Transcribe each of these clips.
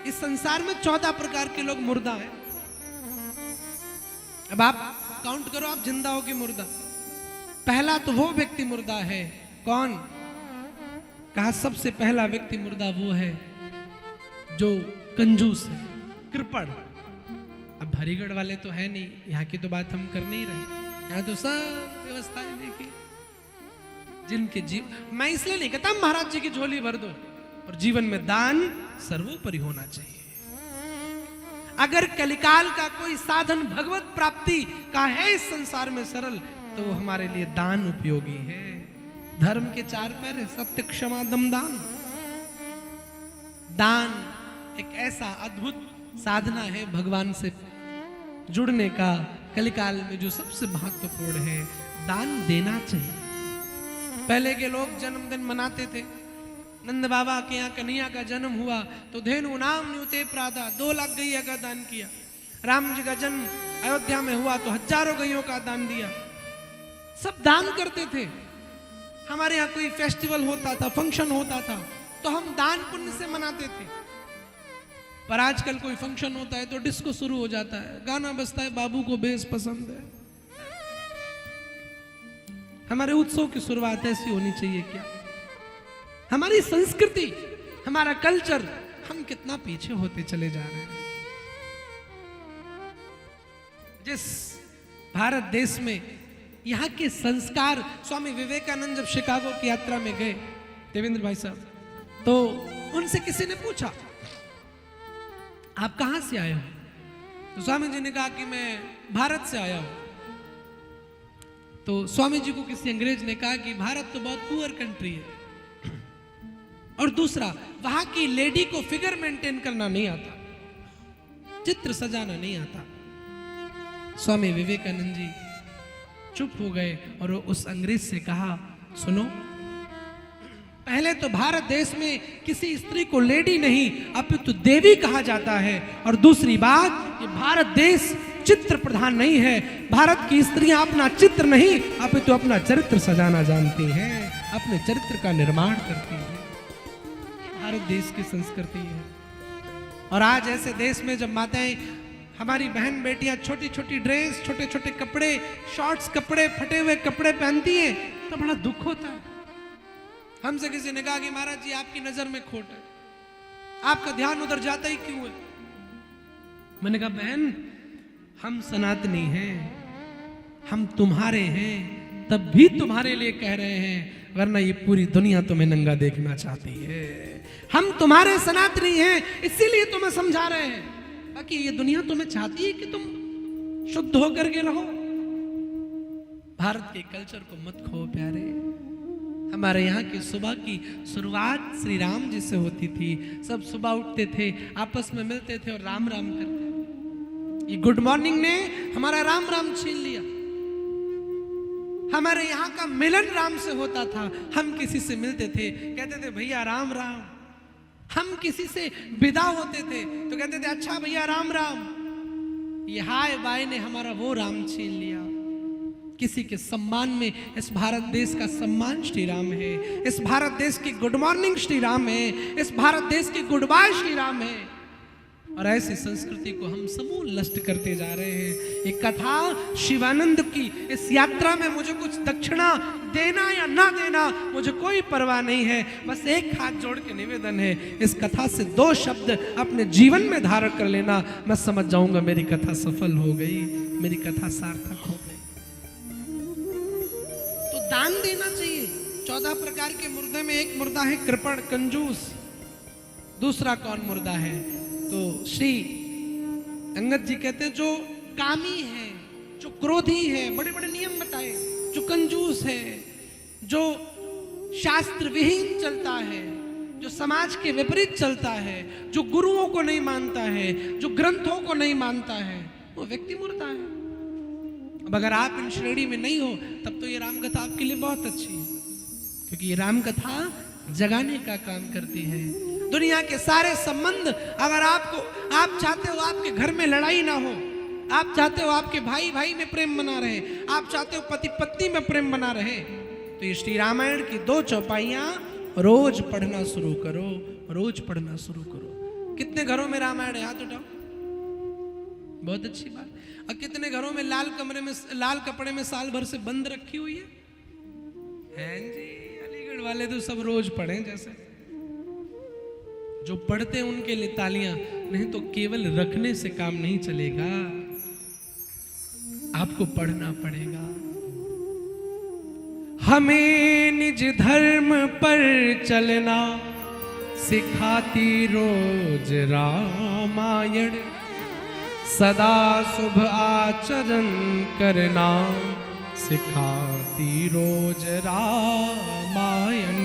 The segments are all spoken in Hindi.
इस संसार में 14 प्रकार के लोग मुर्दा हैं। अब आप काउंट करो, आप जिंदा हो कि मुर्दा। पहला तो वो व्यक्ति मुर्दा है, कौन? कहा सबसे पहला व्यक्ति मुर्दा वो है जो कंजूस है, कृपण। अब हरिगढ़ वाले तो है नहीं, यहाँ की तो बात हम कर नहीं रहे। यहाँ तो सब व्यवस्थाएं देखी जिनके जीव, मैं इसलिए नहीं कहता महाराज जी की झोली भर दो, और जीवन में दान सर्वोपरि होना चाहिए। अगर कलिकाल का कोई साधन भगवत प्राप्ति का है इस संसार में सरल, तो वो हमारे लिए दान उपयोगी है। धर्म के 4 पैर है, सत्य, क्षमा, दम, दान। दान एक ऐसा अद्भुत साधना है भगवान से जुड़ने का, कलिकाल में जो सबसे महत्वपूर्ण है। दान देना चाहिए। पहले के लोग जन्मदिन मनाते थे। नंद बाबा के यहाँ कन्हैया का जन्म हुआ तो धेनु नाम न्यूते प्रादा 2 लाख गैया का दान किया। राम जी का जन्म अयोध्या में हुआ तो हजारों गैयों का दान दिया। सब दान करते थे। हमारे यहाँ कोई फेस्टिवल होता था, फंक्शन होता था, तो हम दान पुण्य से मनाते थे। पर आजकल कोई फंक्शन होता है तो डिस्को शुरू हो जाता है, गाना बजता है, बाबू को बेस पसंद है। हमारे उत्सव की शुरुआत ऐसी होनी चाहिए क्या? हमारी संस्कृति, हमारा कल्चर, हम कितना पीछे होते चले जा रहे हैं। जिस भारत देश में यहाँ के संस्कार, स्वामी विवेकानंद जब शिकागो की यात्रा में गए, देवेंद्र भाई साहब, तो उनसे किसी ने पूछा आप कहां से आए हो? तो स्वामी जी ने कहा कि मैं भारत से आया हूं। तो स्वामी जी को किसी अंग्रेज ने कहा कि भारत तो बहुत पुअर कंट्री है, और दूसरा वहां की लेडी को फिगर मेंटेन करना नहीं आता, चित्र सजाना नहीं आता। स्वामी विवेकानंद जी चुप हो गए और उस अंग्रेज से कहा, सुनो, पहले तो भारत देश में किसी स्त्री को लेडी नहीं अपितु देवी कहा जाता है, और दूसरी बात कि भारत देश चित्र प्रधान नहीं है। भारत की स्त्रियां अपना चित्र नहीं अपितु अपना चरित्र सजाना जानती हैं, अपने चरित्र का निर्माण करती हैं। भारत देश की संस्कृति है। और आज ऐसे देश में जब माताएं, हमारी बहन बेटियां छोटी छोटी ड्रेस, छोटे छोटे कपड़े, शॉर्ट्स कपड़े, फटे हुए कपड़े पहनती हैं, तो बड़ा दुख होता है। हमसे किसी ने कहा कि महाराज जी आपकी नजर में खोट है, आपका ध्यान उधर जाता ही क्यों है? मैंने कहा बहन, हम सनातनी हैं, हम तुम्हारे हैं, तब भी तुम्हारे लिए कह रहे हैं, वरना ये पूरी दुनिया तुम्हें नंगा देखना चाहती है। हम तुम्हारे सनातनी हैं, इसीलिए तुम्हें समझा रहे हैं, बाकी ये दुनिया तुम्हें चाहती है कि तुम शुद्ध होकर के रहो। भारत के कल्चर को मत खो प्यारे। हमारे यहाँ की सुबह की शुरुआत श्री राम जी से होती थी। सब सुबह उठते थे, आपस में मिलते थे और राम राम करते थे। ये गुड मॉर्निंग ने हमारा राम राम छीन लिया। हमारे यहाँ का मिलन राम से होता था। हम किसी से मिलते थे, कहते थे भैया राम राम। हम किसी से विदा होते थे तो कहते थे अच्छा भैया राम राम। ये हाय बाय ने हमारा वो राम छीन लिया। किसी के सम्मान में इस भारत देश का सम्मान श्री राम है, इस भारत देश की गुड मॉर्निंग श्री राम है, इस भारत देश की गुड बाय श्री राम है। और ऐसी संस्कृति को हम समूल नष्ट करते जा रहे हैं। एक कथा शिवानंद की, इस यात्रा में मुझे कुछ दक्षिणा देना या ना देना मुझे कोई परवाह नहीं है, बस एक हाथ जोड़ के निवेदन है, इस कथा से 2 शब्द अपने जीवन में धारण कर लेना, मैं समझ जाऊंगा मेरी कथा सफल हो गई, मेरी कथा सार्थक हो गई। तो दान देना चाहिए। 14 प्रकार के मुर्दे में एक मुर्दा है कृपण, कंजूस। दूसरा कौन मुर्दा है? तो श्री अंगद जी कहते हैं जो कामी है, जो क्रोधी है, बड़े बड़े नियम बताए, जो कंजूस है, जो शास्त्र विहीन चलता है, जो समाज के विपरीत चलता है, जो गुरुओं को नहीं मानता है, जो ग्रंथों को नहीं मानता है, वो व्यक्ति मुर्दा है। अब अगर आप इन श्रेणी में नहीं हो तब तो ये राम कथा आपके लिए बहुत अच्छी है, क्योंकि ये राम कथा जगाने का काम करती है। दुनिया के सारे संबंध, अगर आप चाहते हो आपके घर में लड़ाई ना हो, आप चाहते हो आपके भाई भाई में प्रेम बना रहे, आप चाहते हो पति पत्नी में प्रेम बना रहे, तो ये श्री रामायण की 2 चौपाइयां रोज पढ़ना शुरू करो, रोज पढ़ना शुरू करो। कितने घरों में रामायण है? हाथ उठाओ। बहुत अच्छी बात। और कितने घरों में लाल कपड़े में साल भर से बंद रखी हुई है? हैं जी, अलीगढ़ वाले तो सब रोज पढ़े जैसे। जो पढ़ते हैं उनके लिए तालियां, नहीं तो केवल रखने से काम नहीं चलेगा, आपको पढ़ना पड़ेगा। हमें निज धर्म पर चलना सिखाती रोज रामायण, सदा शुभ आचरण करना सिखाती रोज रामायण।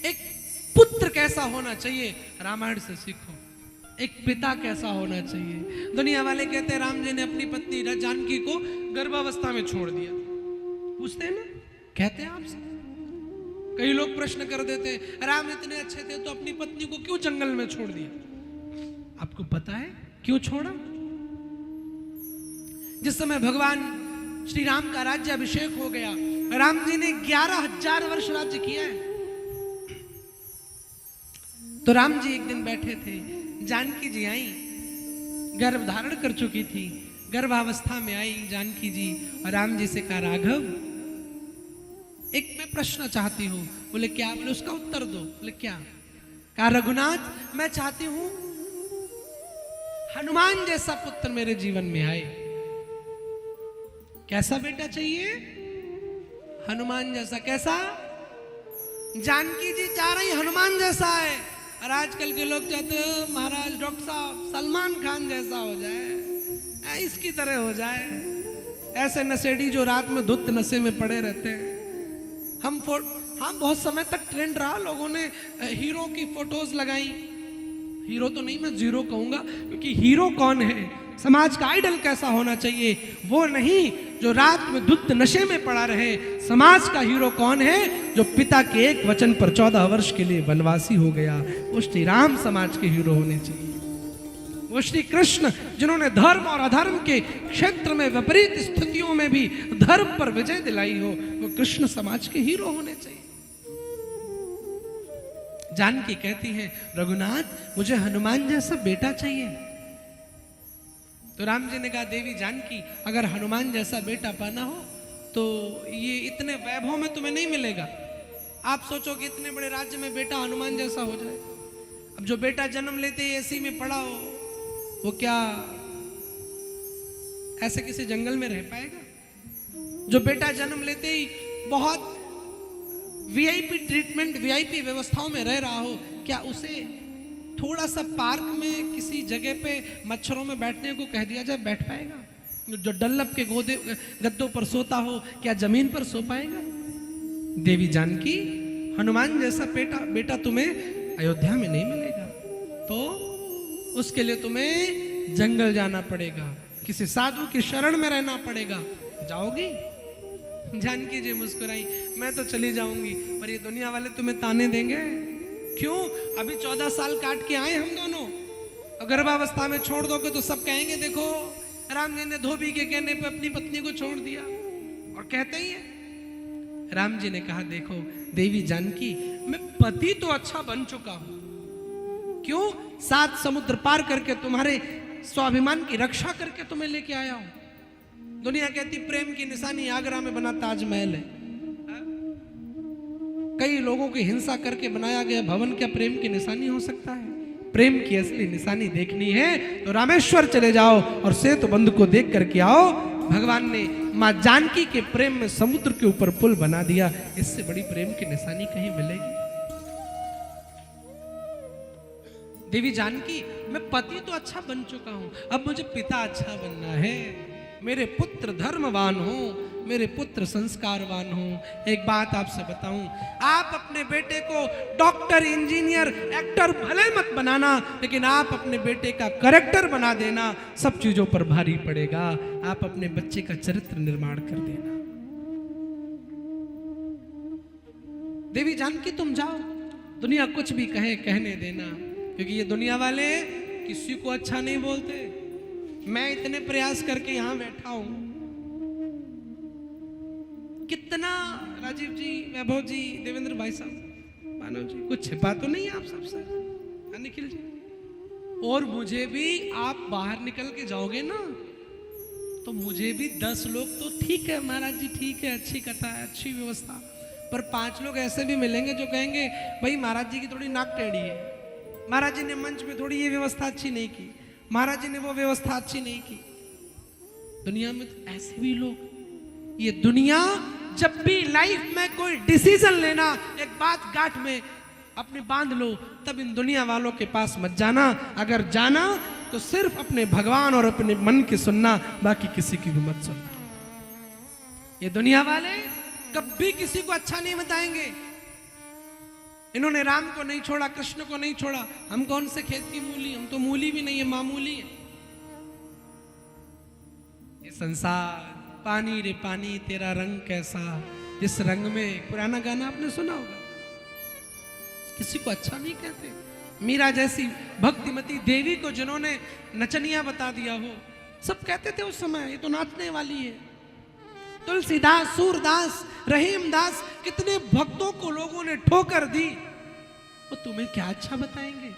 एक पुत्र कैसा होना चाहिए रामायण से सीखो। एक पिता कैसा होना चाहिए। दुनिया वाले कहते हैं राम जी ने अपनी पत्नी जानकी को गर्भावस्था में छोड़ दिया। पूछते हैं ना, कहते हैं आपसे। कई लोग प्रश्न कर देते हैं राम इतने अच्छे थे तो अपनी पत्नी को क्यों जंगल में छोड़ दिया? आपको पता है क्यों छोड़ा? जिस समय भगवान श्री राम का राज्य अभिषेक हो गया, राम जी ने 11,000 वर्ष राज्य किया है। तो राम जी एक दिन बैठे थे, जानकी जी आई, गर्भ धारण कर चुकी थी, गर्भावस्था में आई जानकी जी और राम जी से कहा राघव एक मैं प्रश्न चाहती हूं। बोले क्या? बोले उसका उत्तर दो। बोले क्या? कहा रघुनाथ मैं चाहती हूं हनुमान जैसा पुत्र मेरे जीवन में आए। कैसा बेटा चाहिए? हनुमान जैसा। कैसा? जानकी जी चाह रही हनुमान जैसा है, और आजकल के लोग चाहते हैं महाराज डॉक्टर साहब सलमान खान जैसा हो जाए, इसकी तरह हो जाए। ऐसे नशेड़ी जो रात में धुत नशे में पड़े रहते हैं। हम बहुत समय तक ट्रेंड रहा, लोगों ने हीरो की फोटोज लगाई। हीरो तो नहीं, मैं जीरो कहूंगा, क्योंकि हीरो कौन है, समाज का आइडल कैसा होना चाहिए, वो नहीं जो रात में धुत नशे में पड़ा रहे। समाज का हीरो कौन है? जो पिता के एक वचन पर 14 वर्ष के लिए वनवासी हो गया। वो श्री राम समाज के हीरो होने चाहिए। वो श्री कृष्ण जिन्होंने धर्म और अधर्म के क्षेत्र में विपरीत स्थितियों में भी धर्म पर विजय दिलाई हो, वो कृष्ण समाज के हीरो होने चाहिए। जानकी कहती है रघुनाथ मुझे हनुमान जैसा बेटा चाहिए। तो राम जी ने कहा देवी जानकी अगर हनुमान जैसा बेटा पाना हो तो ये इतने वैभव में तुम्हें नहीं मिलेगा। आप सोचो कि इतने बड़े राज्य में बेटा हनुमान जैसा हो जाए। अब जो बेटा जन्म लेते ही एसी में पड़ा हो, वो क्या ऐसे किसी जंगल में रह पाएगा? जो बेटा जन्म लेते ही बहुत वीआईपी ट्रीटमेंट, वीआईपी व्यवस्थाओं में रह रहा हो, क्या उसे थोड़ा सा पार्क में किसी जगह पे मच्छरों में बैठने को कह दिया जाए, बैठ पाएगा? जो डल्लप के गद्दों पर सोता हो, क्या जमीन पर सो पाएगा? देवी जानकी हनुमान जैसा बेटा तुम्हें अयोध्या में नहीं मिलेगा, तो उसके लिए तुम्हें जंगल जाना पड़ेगा, किसी साधु की शरण में रहना पड़ेगा। जाओगी? जानकी जी मुस्कुराई, मैं तो चली जाऊंगी, पर ये दुनिया वाले तुम्हें ताने देंगे। क्यों? अभी 14 साल काट के आए हम दोनों, गर्भावस्था में छोड़ दोगे तो सब कहेंगे देखो राम जी ने धोबी के कहने पे अपनी पत्नी को छोड़ दिया, और कहते ही है। राम जी ने कहा देखो देवी जानकी मैं पति तो अच्छा बन चुका हूं, क्यों? 7 समुद्र पार करके तुम्हारे स्वाभिमान की रक्षा करके तुम्हें लेके आया हूं। दुनिया कहती प्रेम की निशानी आगरा में बना ताजमहल है, कई लोगों की हिंसा करके बनाया गया भवन क्या प्रेम की निशानी हो सकता है? प्रेम की असली निशानी देखनी है तो रामेश्वर चले जाओ और सेतु बंध को देख करके आओ। भगवान ने मां जानकी के प्रेम में समुद्र के ऊपर पुल बना दिया, इससे बड़ी प्रेम की निशानी कहीं मिलेगी? देवी जानकी मैं पति तो अच्छा बन चुका हूं, अब मुझे पिता अच्छा बनना है। मेरे पुत्र धर्मवान हो, मेरे पुत्र संस्कारवान हो। एक बात आपसे बताऊं, आप अपने बेटे को डॉक्टर, इंजीनियर, एक्टर भले मत बनाना, लेकिन आप अपने बेटे का कैरेक्टर बना देना, सब चीजों पर भारी पड़ेगा। आप अपने बच्चे का चरित्र निर्माण कर देना। देवी जानकी तुम जाओ, दुनिया कुछ भी कहे कहने देना, क्योंकि ये दुनिया वाले किसी को अच्छा नहीं बोलते। मैं इतने प्रयास करके यहां बैठा हूं, कितना राजीव जी, वैभव जी, देवेंद्र भाई साहब, मानव जी, कुछ छिपा तो नहीं है आप सबसे? हाँ निखिल जी, और मुझे भी आप बाहर निकल के जाओगे ना तो मुझे भी 10 लोग तो ठीक है महाराज जी, ठीक है, अच्छी कथा है, अच्छी व्यवस्था, पर 5 लोग ऐसे भी मिलेंगे जो कहेंगे भाई महाराज जी की थोड़ी नाक टेढ़ी है, महाराज जी ने मंच में थोड़ी ये व्यवस्था अच्छी नहीं की, महाराज जी ने वो व्यवस्था अच्छी नहीं की। दुनिया में तो ऐसे भी लोग, ये दुनिया जब भी लाइफ में कोई डिसीजन लेना, एक बात गांठ में अपने बांध लो, तब इन दुनिया वालों के पास मत जाना। अगर जाना तो सिर्फ अपने भगवान और अपने मन की सुनना, बाकी किसी की भी मत सुनना। ये दुनिया वाले कभी किसी को अच्छा नहीं बताएंगे। इन्होंने राम को नहीं छोड़ा, कृष्ण को नहीं छोड़ा, हम कौन से खेत की मूली, हम तो मूली भी नहीं है, मामूली है। ये संसार पानी रे पानी तेरा रंग कैसा, जिस रंग में, पुराना गाना आपने सुना होगा, किसी को अच्छा नहीं कहते। मीरा जैसी भक्तिमती देवी को जिन्होंने नचनिया बता दिया हो, सब कहते थे उस समय ये तो नाचने वाली है। तुलसीदास, सूरदास, रहीमदास, कितने भक्तों को लोगों ने ठोकर दी, वो तुम्हें क्या अच्छा बताएंगे।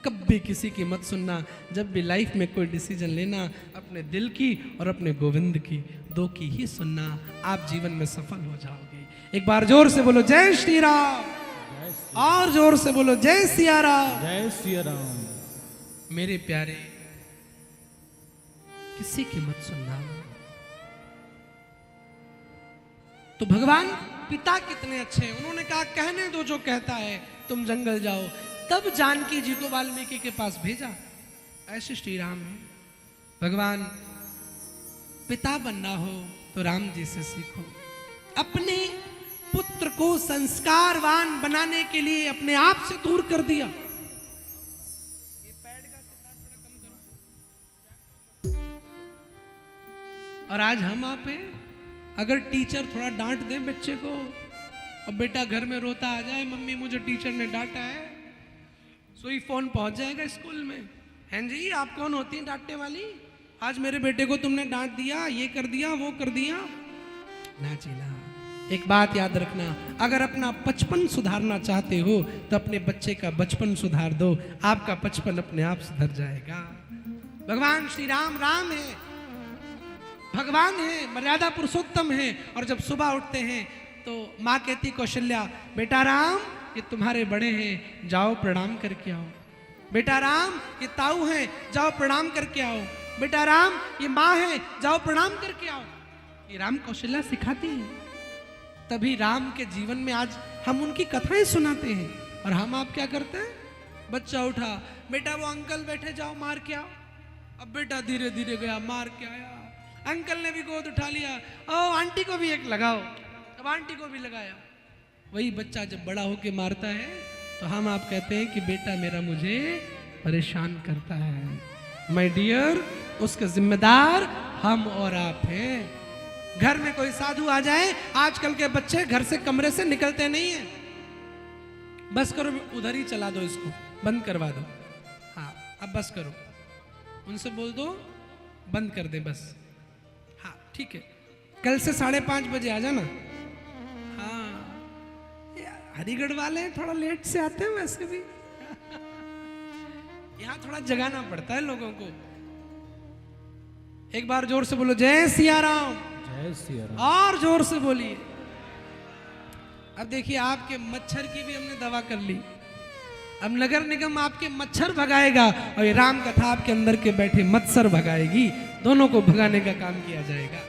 कभी किसी की मत सुनना। जब भी लाइफ में कोई डिसीजन लेना, अपने दिल की और अपने गोविंद की, दो की ही सुनना, आप जीवन में सफल हो जाओगे। एक बार जोर से बोलो जय श्री राम, और जोर से बोलो जय सिया राम। जय सिया राम। मेरे प्यारे, किसी की मत सुनना। तो भगवान पिता कितने अच्छे हैं, उन्होंने कहा कहने दो जो कहता है, तुम जंगल जाओ। तब जानकी जी को वाल्मीकि के पास भेजा। ऐसे श्री राम है। भगवान पिता बनना हो तो राम जी से सीखो। अपने पुत्र को संस्कारवान बनाने के लिए अपने आप से दूर कर दिया। और आज हम आप हैं, अगर टीचर थोड़ा डांट दे बच्चे को, और बेटा घर में रोता आ जाए, मम्मी मुझे टीचर ने डांटा है, सोई फोन पहुंच जाएगा स्कूल में, हैं जी आप कौन होती हैं डांटने वाली, आज मेरे बेटे को तुमने डांट दिया, ये कर दिया, वो कर दिया। ना जी ना। एक बात याद रखना, अगर अपना बचपन सुधारना चाहते हो तो अपने बच्चे का बचपन सुधार दो, आपका बचपन अपने आप सुधर जाएगा। भगवान श्री राम राम है, भगवान है, मर्यादा पुरुषोत्तम है। और जब सुबह उठते हैं तो माँ कहती कौशल्या, बेटा राम ये तुम्हारे बड़े हैं, जाओ प्रणाम करके आओ। बेटा राम ये ताऊ हैं, जाओ प्रणाम करके आओ। बेटा राम ये माँ है, जाओ प्रणाम करके आओ। ये राम कौशल्या सिखाती है। तभी राम के जीवन में आज हम उनकी कथाएं सुनाते हैं। और हम आप क्या करते हैं, बच्चा उठा, बेटा वो अंकल बैठे, जाओ मार के आओ। अब बेटा धीरे धीरे गया, मार के आया, अंकल ने भी गोद उठा लिया, ओ आंटी को भी एक लगाओ, अब आंटी को भी लगाया। वही बच्चा जब बड़ा होके मारता है तो हम आप कहते हैं कि बेटा मेरा मुझे परेशान करता है। माय डियर, उसका जिम्मेदार हम और आप हैं। घर में कोई साधु आ जाए, आजकल के बच्चे घर से कमरे से निकलते नहीं है। बस करो, उधर ही चला दो, इसको बंद करवा दो। हाँ अब बस करो, उनसे बोल दो बंद कर दे बस। हाँ ठीक है, कल से 5:30 बजे आ जाना। हाँ हरिगढ़ वाले थोड़ा लेट से आते हैं वैसे भी यहाँ थोड़ा जगाना पड़ता है लोगों को। एक बार जोर से बोलो जय सिया राम। जय सिया राम। और जोर से बोलिए। अब देखिए आपके मच्छर की भी हमने दवा कर ली। अब नगर निगम आपके मच्छर भगाएगा और ये राम कथा आपके अंदर के बैठे मत्सर भगाएगी। दोनों को भगाने का काम किया जाएगा।